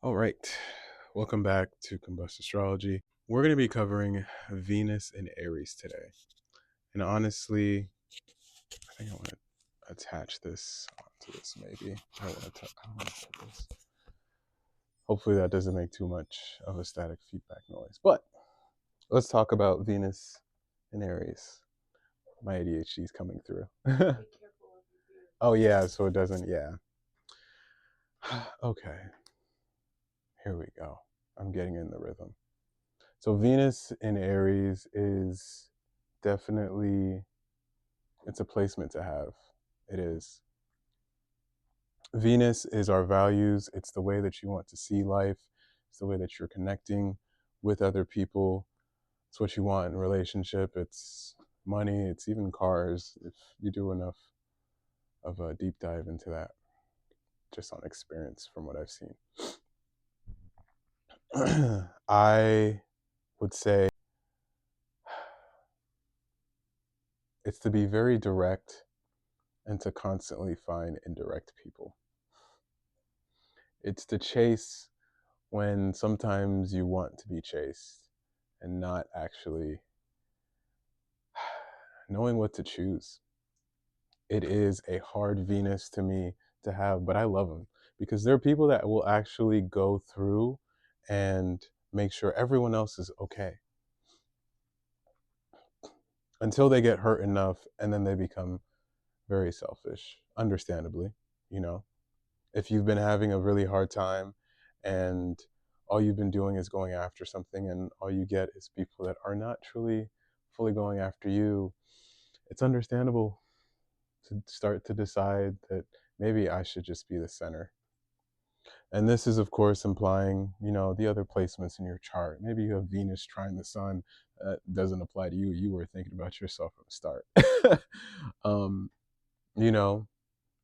All right, welcome back to Combust Astrology. We're going to be covering Venus in Aries today. And honestly, I think I want to attach this onto this maybe. I don't want to put this. Hopefully that doesn't make too much of a static feedback noise. But let's talk about Venus in Aries. My ADHD is coming through. Oh yeah, so it doesn't, yeah. Okay, here we go. I'm getting in the rhythm. So Venus in Aries is definitely, it's a placement to have. It is. Venus is our values. It's the way that you want to see life. It's the way that you're connecting with other people. It's what you want in a relationship. It's money. It's even cars. If you do enough of a deep dive into that, just on experience from what I've seen. I would say it's to be very direct and to constantly find indirect people. It's to chase when sometimes you want to be chased and not actually knowing what to choose. It is a hard Venus to me to have, but I love them because there are people that will actually go through and make sure everyone else is okay until they get hurt enough, and then they become very selfish, understandably. You know, if you've been having a really hard time and all you've been doing is going after something and all you get is people that are not truly fully going after you, it's understandable to start to decide that maybe I should just be the center. And this is, of course, implying, the other placements in your chart. Maybe you have Venus trying the sun. That doesn't apply to you. You were thinking about yourself from the start. um, you know,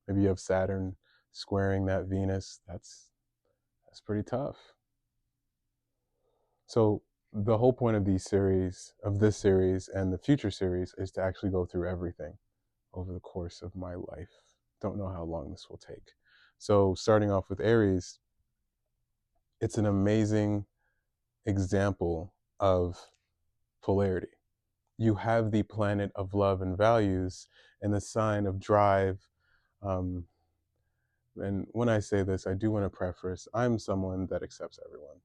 maybe you have Saturn squaring that Venus. That's pretty tough. So the whole point of this series and the future series is to actually go through everything over the course of my life. Don't know how long this will take. So starting off with Aries, it's an amazing example of polarity. You have the planet of love and values and the sign of drive. Um, and when I say this, I do want to preface, I'm someone that accepts everyone.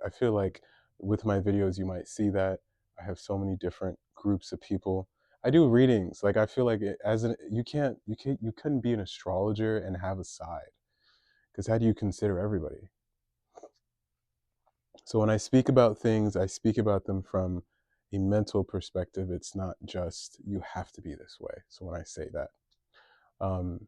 I feel like with my videos, you might see that I have so many different groups of people. I do readings. Like I feel like you couldn't be an astrologer and have a side, because how do you consider everybody? So when I speak about things, I speak about them from a mental perspective. It's not just you have to be this way. So when I say that, um,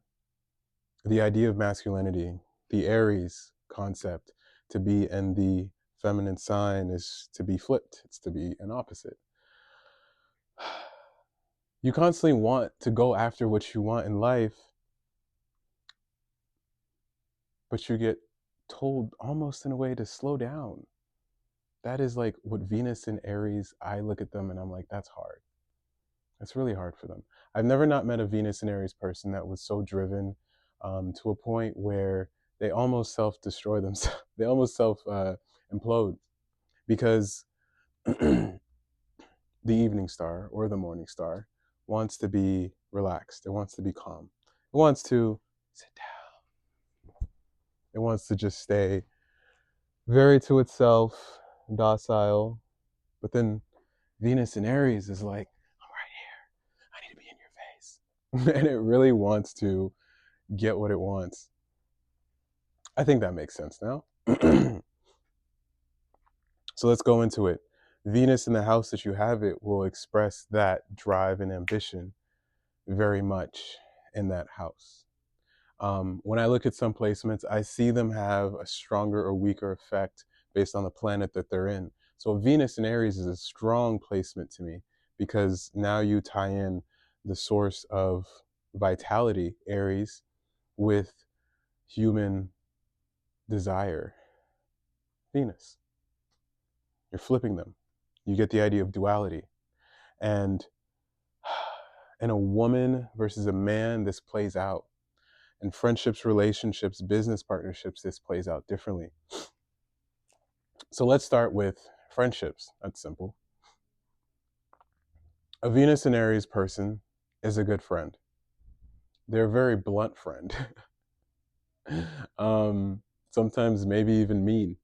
the idea of masculinity, the Aries concept, to be in the feminine sign is to be flipped. It's to be an opposite. You constantly want to go after what you want in life, but you get told almost in a way to slow down. That is like what Venus and Aries, I look at them and I'm like, that's hard. That's really hard for them. I've never not met a Venus and Aries person that was so driven to a point where they almost self-destroy themselves. They almost self-implode because the evening star or the morning star wants to be relaxed. It wants to be calm. It wants to sit down. It wants to just stay very to itself, docile. But then Venus in Aries is like, I'm right here. I need to be in your face. And it really wants to get what it wants. I think that makes sense now. So let's go into it. Venus in the house that you have it will express that drive and ambition very much in that house. When I look at some placements, I see them have a stronger or weaker effect based on the planet that they're in. So Venus in Aries is a strong placement to me because now you tie in the source of vitality, Aries, with human desire, Venus. You're flipping them. You get the idea of duality. And in a woman versus a man, this plays out. In friendships, relationships, business partnerships, this plays out differently. So let's start with friendships. That's simple. A Venus and Aries person is a good friend. They're a very blunt friend. um, Sometimes maybe even mean,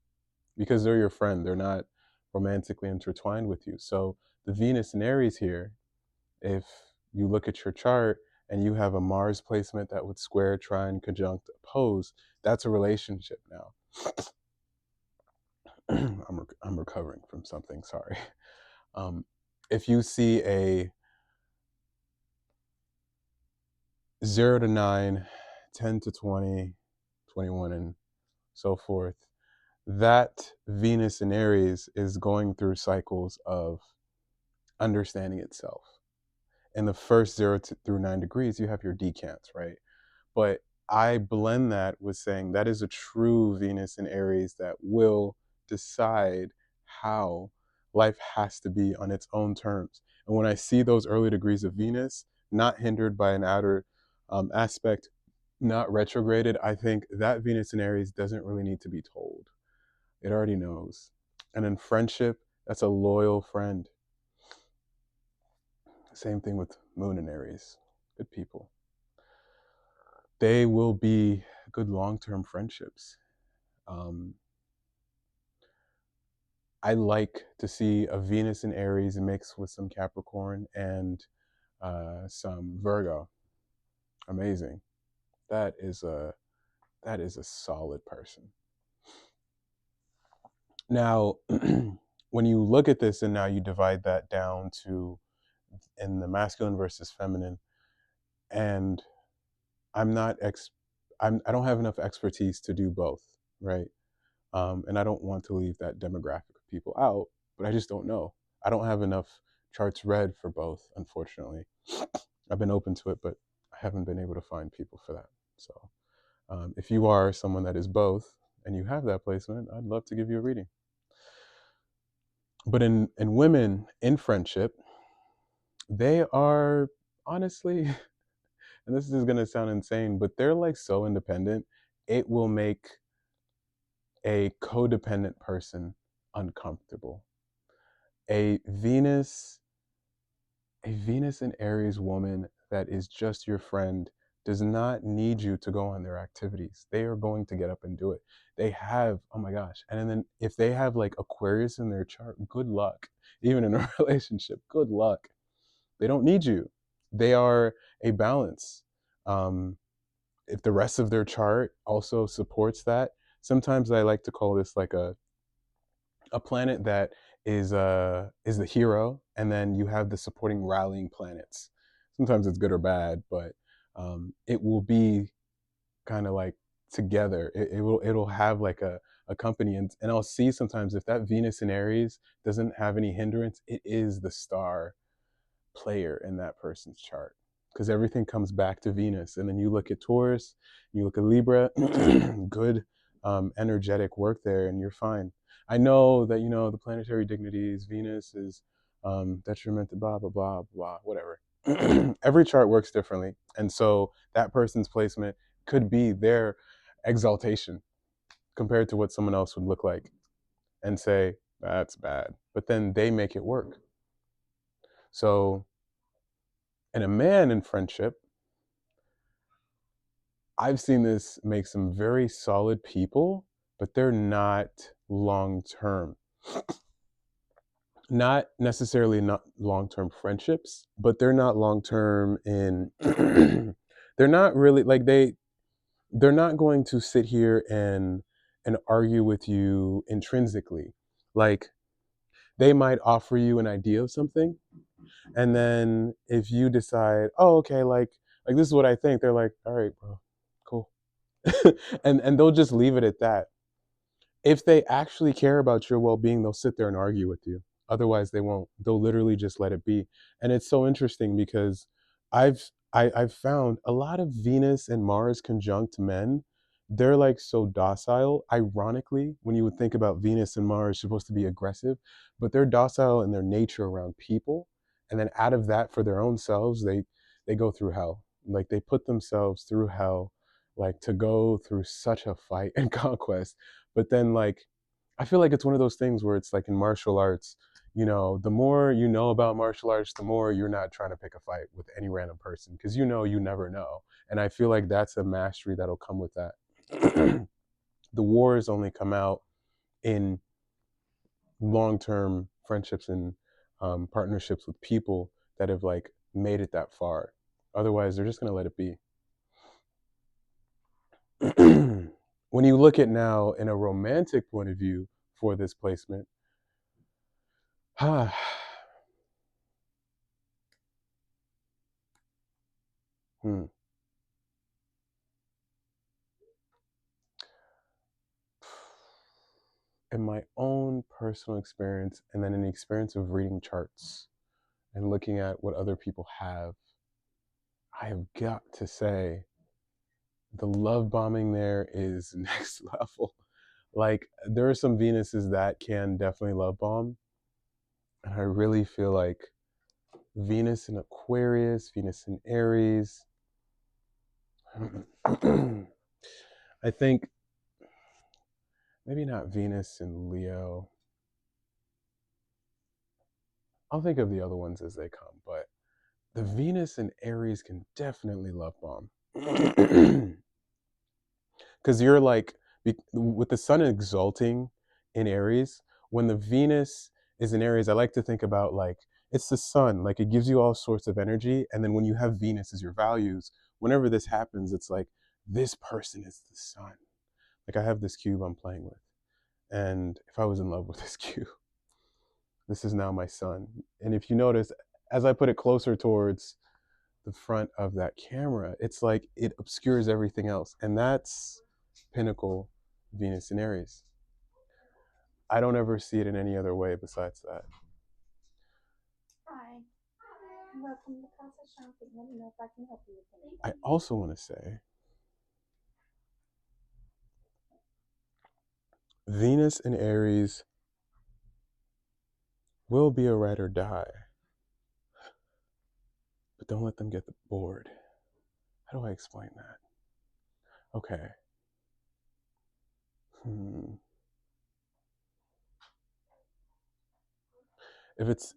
because they're your friend. They're not romantically intertwined with you. So the Venus and Aries here, if you look at your chart and you have a Mars placement that would square, trine, conjunct, oppose, that's a relationship now. I'm recovering from something, sorry. If you see a 0 to 9, 10 to 20, 21, and so forth, that Venus in Aries is going through cycles of understanding itself. In the first 0 through 9 degrees, you have your decants, right? But I blend that with saying that is a true Venus in Aries that will decide how life has to be on its own terms. And when I see those early degrees of Venus, not hindered by an outer aspect, not retrograded, I think that Venus in Aries doesn't really need to be told. It already knows. And in friendship, that's a loyal friend. Same thing with Moon in Aries. Good people. They will be good long-term friendships. Um, I like to see a Venus in Aries mixed with some Capricorn and some Virgo. Amazing. That is a solid person. Now, when you look at this and now you divide that down to in the masculine versus feminine, and I don't have enough expertise to do both, right? And I don't want to leave that demographic of people out, but I just don't know. I don't have enough charts read for both, unfortunately. I've been open to it, but I haven't been able to find people for that. So if you are someone that is both and you have that placement, I'd love to give you a reading. But in women in friendship, they are honestly, and this is going to sound insane, but they're like so independent, it will make a codependent person uncomfortable. A Venus, a Venus and Aries woman that is just your friend does not need you to go on their activities. They are going to get up and do it. They have, oh my gosh. And then if they have like Aquarius in their chart, good luck. Even in a relationship, good luck. They don't need you. They are a balance. If the rest of their chart also supports that, sometimes I like to call this like a planet that is the hero, and then you have the supporting rallying planets. Sometimes it's good or bad, but it will be kind of like together. It'll have like a company, and I'll see sometimes if that Venus in Aries doesn't have any hindrance, it is the star player in that person's chart, because everything comes back to Venus. And then you look at Taurus, you look at Libra, good energetic work there, and you're fine. I know that, the planetary dignities, Venus is detrimental, blah, blah, blah, blah, whatever. Every chart works differently. And so that person's placement could be their exaltation compared to what someone else would look like and say, that's bad. But then they make it work. So in a man in friendship, I've seen this make some very solid people, but they're not long term. Not necessarily not long term friendships, but they're not long term in they're not really like they're not going to sit here and argue with you intrinsically. Like they might offer you an idea of something, and then if you decide, oh, okay, like this is what I think, they're like, all right, bro, cool. And they'll just leave it at that. If they actually care about your well-being, they'll sit there and argue with you. Otherwise, they won't. They'll literally just let it be. And it's so interesting because I've found a lot of Venus and Mars conjunct men. They're like so docile. Ironically, when you would think about Venus and Mars supposed to be aggressive, but they're docile in their nature around people. And then out of that, for their own selves, they go through hell. Like they put themselves through hell like to go through such a fight and conquest. But then like I feel like it's one of those things where it's like in martial arts, you know, the more you know about martial arts, the more you're not trying to pick a fight with any random person because you know you never know. And I feel like that's a mastery that'll come with that. The wars only come out in long-term friendships and partnerships with people that have like made it that far. Otherwise, they're just gonna let it be. When you look at now in a romantic point of view for this placement, hmm, in my own personal experience, and then in the experience of reading charts and looking at what other people have, I have got to say the love bombing there is next level. Like there are some Venuses that can definitely love bomb, and I really feel like Venus in Aquarius, Venus in Aries. I think maybe not Venus in Leo. I'll think of the other ones as they come, but the Venus in Aries can definitely love bomb. Because you're like, with the sun exalting in Aries, when the Venus is in Aries, I like to think about like, it's the sun, like it gives you all sorts of energy. And then when you have Venus as your values, whenever this happens, it's like, this person is the sun. Like I have this cube I'm playing with. And if I was in love with this cube, this is now my sun. And if you notice, as I put it closer towards the front of that camera, it's like it obscures everything else. And that's pinnacle Venus in Aries. I don't ever see it in any other way besides that. Hi. Welcome to Casa Shopping. Let me know if I can help you with anything. I also want to say Venus in Aries will be a ride or die, but don't let them get bored. How do I explain that? Okay. Hmm. If it's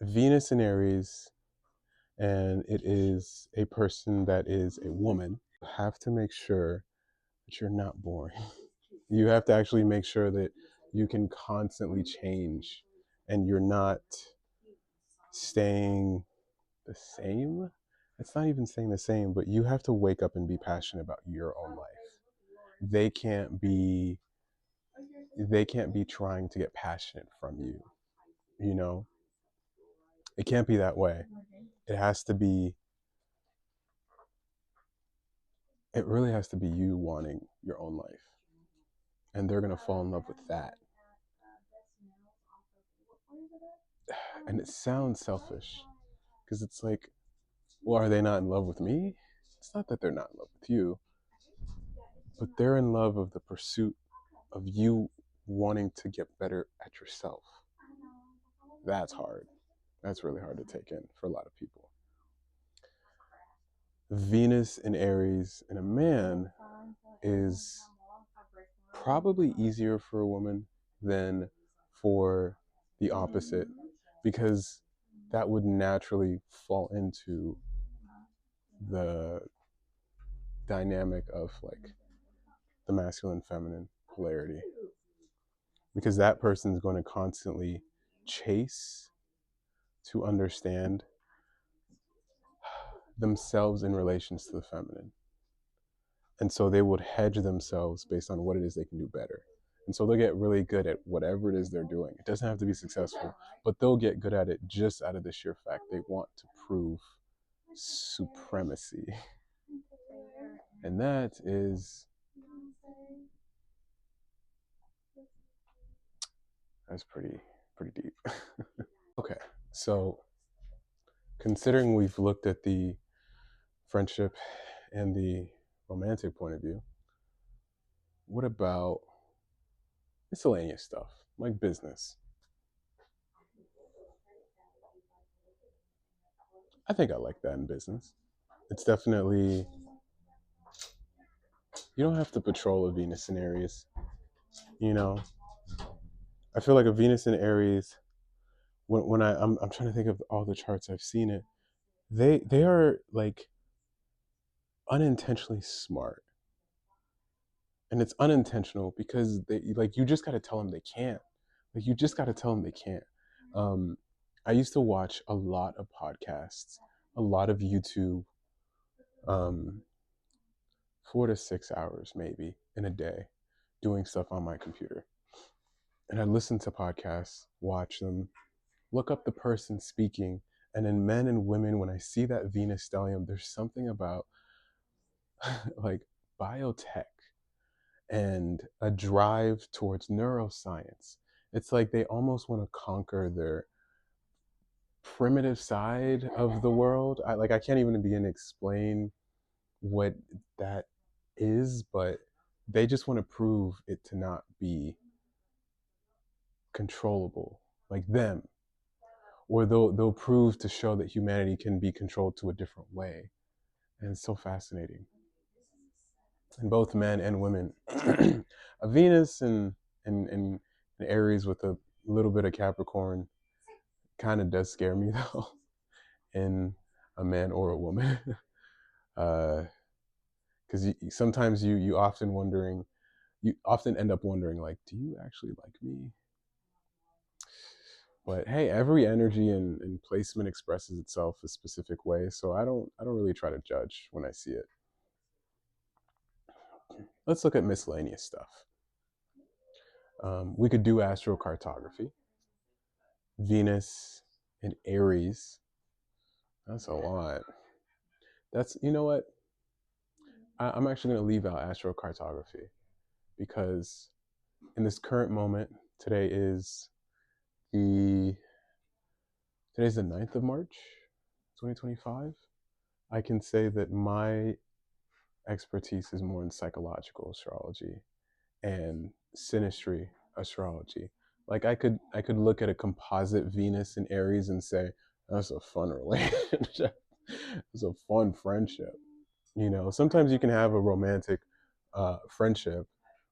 Venus in Aries and it is a person that is a woman, you have to make sure that you're not boring. You have to actually make sure that you can constantly change and you're not staying the same. It's not even staying the same, but you have to wake up and be passionate about your own life. They can't be they can't be trying to get passionate from you, you know? It can't be that way. It has to be it really has to be you wanting your own life. And they're going to fall in love with that. And it sounds selfish because it's like, well, are they not in love with me? It's not that they're not in love with you, but they're in love of the pursuit of you wanting to get better at yourself. That's hard. That's really hard to take in for a lot of people. Venus in Aries in a man is probably easier for a woman than for the opposite because that would naturally fall into the dynamic of like the masculine feminine polarity because that person is going to constantly chase to understand themselves in relations to the feminine. And so they would hedge themselves based on what it is they can do better. And so they'll get really good at whatever it is they're doing. It doesn't have to be successful, but they'll get good at it just out of the sheer fact they want to prove supremacy. And that's pretty deep. Okay. So considering we've looked at the friendship and the romantic point of view, what about miscellaneous stuff like business? I think I like that in business. It's definitely You don't have to patrol a Venus in Aries. You know, I feel like a Venus in Aries. When I'm trying to think of all the charts I've seen it. They are like unintentionally smart, and it's unintentional because they like you just got to tell them they can't. Like you just got to tell them they can't. Um, I used to watch a lot of podcasts, a lot of YouTube, um, 4 to 6 hours maybe in a day, doing stuff on my computer. And I listen to podcasts, watch them, look up the person speaking, and in men and women, when I see that Venus stellium, there's something about like biotech and a drive towards neuroscience. It's like they almost want to conquer their primitive side of the world. I can't even begin to explain what that is, but they just want to prove it to not be controllable like them, or they'll prove to show that humanity can be controlled to a different way. And it's so fascinating. And both men and women. A Venus and Aries with a little bit of Capricorn kind of does scare me though, in a man or a woman. Because sometimes you often wondering, you often end up wondering like, do you actually like me? But hey, every energy and placement expresses itself a specific way, so I don't really try to judge when I see it. Let's look at miscellaneous stuff. We could do astrocartography. Venus and Aries. That's a lot. That's, you know what? I'm actually going to leave out astrocartography because in this current moment, today is the today's the 9th of March, 2025. I can say that my expertise is more in psychological astrology and synastry astrology. Like I could look at a composite Venus and Aries and say that's a fun relationship. It's a fun friendship. You know, sometimes you can have a romantic friendship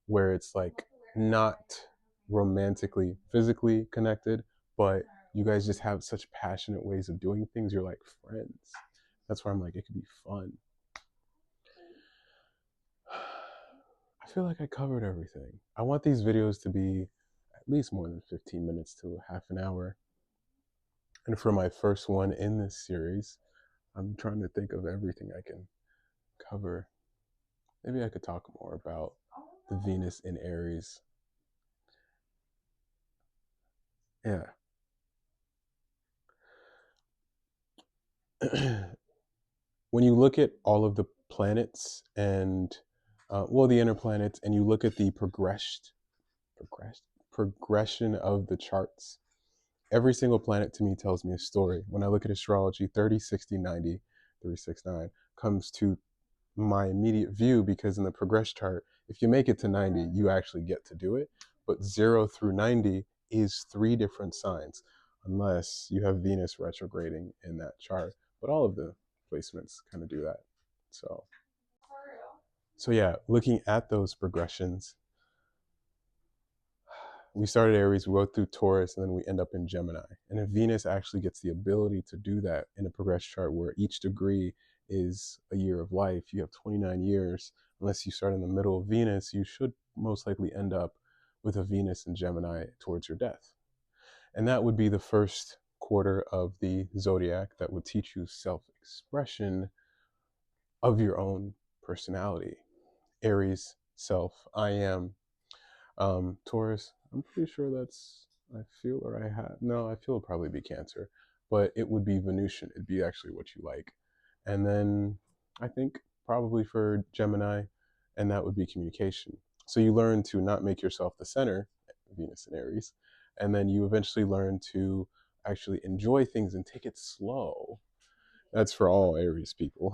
where it's like not romantically physically connected, but you guys just have such passionate ways of doing things. You're like friends. That's where I'm like, it could be fun. I feel like I covered everything. I want these videos to be at least more than 15 minutes to half an hour. And for my first one in this series, I'm trying to think of everything I can cover. Maybe I could talk more about the Venus in Aries. Yeah. When you look at all of the planets and, well, the inner planets, and you look at the progression of the charts, every single planet to me tells me a story. When I look at astrology, 30, 60, 90, 369 comes to my immediate view because in the progress chart, if you make it to 90, you actually get to do it. But 0 through 90 is 3 different signs, unless you have Venus retrograding in that chart. But all of the placements kind of do that. So, so yeah, looking at those progressions, we started Aries, we go through Taurus, and then we end up in Gemini. And if Venus actually gets the ability to do that in a progress chart where each degree is a year of life, you have 29 years. Unless you start in the middle of Venus, you should most likely end up with a Venus in Gemini towards your death. And that would be the first quarter of the zodiac that would teach you self-expression of your own personality. Aries, self, I am. Taurus, I'm pretty sure that's, I feel, or I have, no, I feel it'll probably be Cancer, but it would be Venusian. It'd be actually what you like. And then I think probably for Gemini, and that would be communication. So you learn to not make yourself the center, Venus and Aries, and then you eventually learn to actually enjoy things and take it slow. That's for all Aries people.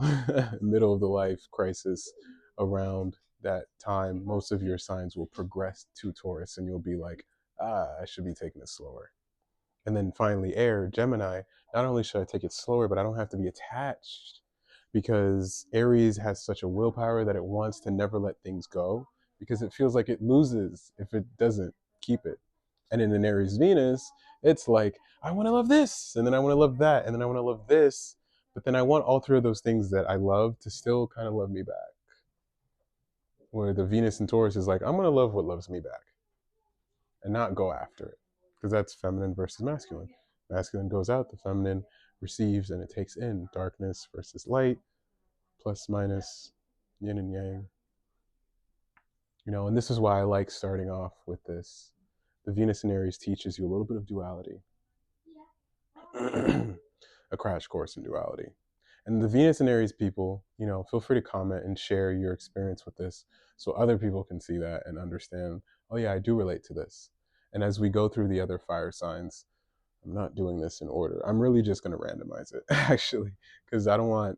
Middle of the life crisis, around that time, most of your signs will progress to Taurus and you'll be like, I should be taking it slower. And then finally, air, Gemini, not only should I take it slower, but I don't have to be attached because Aries has such a willpower that it wants to never let things go because it feels like it loses if it doesn't keep it. And in an Aries Venus, it's like, I want to love this, and then I want to love that, and then I want to love this, but then I want all three of those things that I love to still kind of love me back. Where the Venus in Taurus is like, I'm going to love what loves me back and not go after it, because that's feminine versus masculine. Masculine goes out, the feminine receives and it takes in. Darkness versus light, plus minus, yin and yang. And this is why I like starting off with this. The Venus in Aries teaches you a little bit of duality, a crash course in duality. And the Venus and Aries people, feel free to comment and share your experience with this so other people can see that and understand, oh yeah, I do relate to this. And as we go through the other fire signs, I'm not doing this in order. I'm really just going to randomize it, actually, because I don't want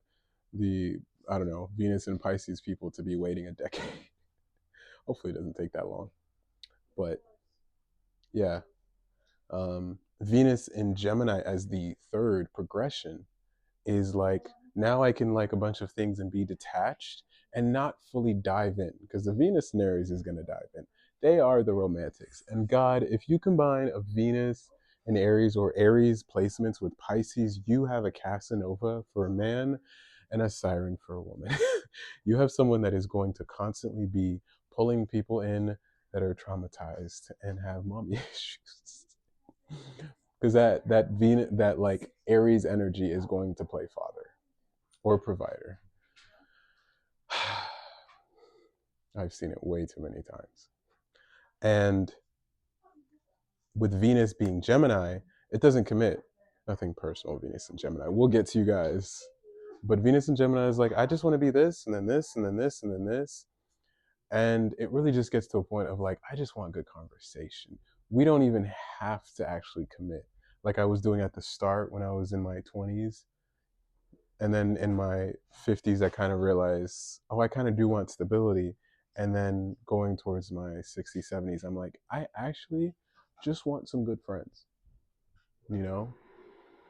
Venus and Pisces people to be waiting a decade. Hopefully it doesn't take that long. But yeah, Venus in Gemini as the third progression is like, now I can like a bunch of things and be detached and not fully dive in, because the Venus in Aries is going to dive in. They are the romantics. And God, if you combine a Venus and Aries or Aries placements with Pisces, you have a Casanova for a man and a Siren for a woman. You have someone that is going to constantly be pulling people in that are traumatized and have mommy issues. Because that Venus, that like Aries energy is going to play father or provider. I've seen it way too many times. And with Venus being Gemini, it doesn't commit. Nothing personal, Venus and Gemini. We'll get to you guys. But Venus and Gemini is like, I just want to be this, and then this, and then this, and then this. And it really just gets to a point of like, I just want good conversation. We don't even have to actually commit. Like I was doing at the start when I was in my 20s. And then in my 50s, I kind of realized, oh, I kind of do want stability. And then going towards my 60s, 70s, I'm like, I actually just want some good friends.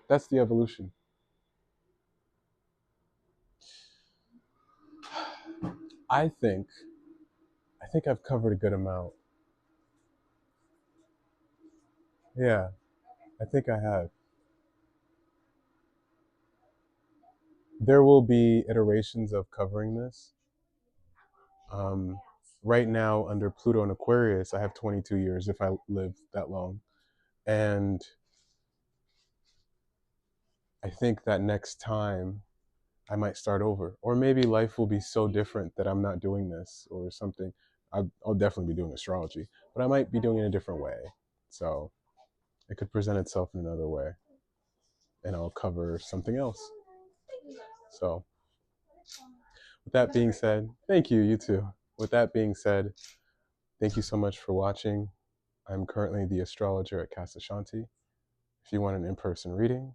That's the evolution. I think I've covered a good amount. Yeah, I think I have. There will be iterations of covering this. Um, right now, under Pluto and Aquarius, I have 22 years if I live that long. And I think that next time I might start over. Or maybe life will be so different that I'm not doing this or something. I'll definitely be doing astrology, but I might be doing it in a different way. So it could present itself in another way and I'll cover something else. So with that being said, thank you, you too. With that being said, thank you so much for watching. I'm currently the astrologer at Casa Shanti. If you want an in-person reading,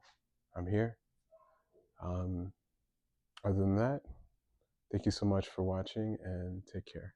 I'm here. Other than that, thank you so much for watching and take care.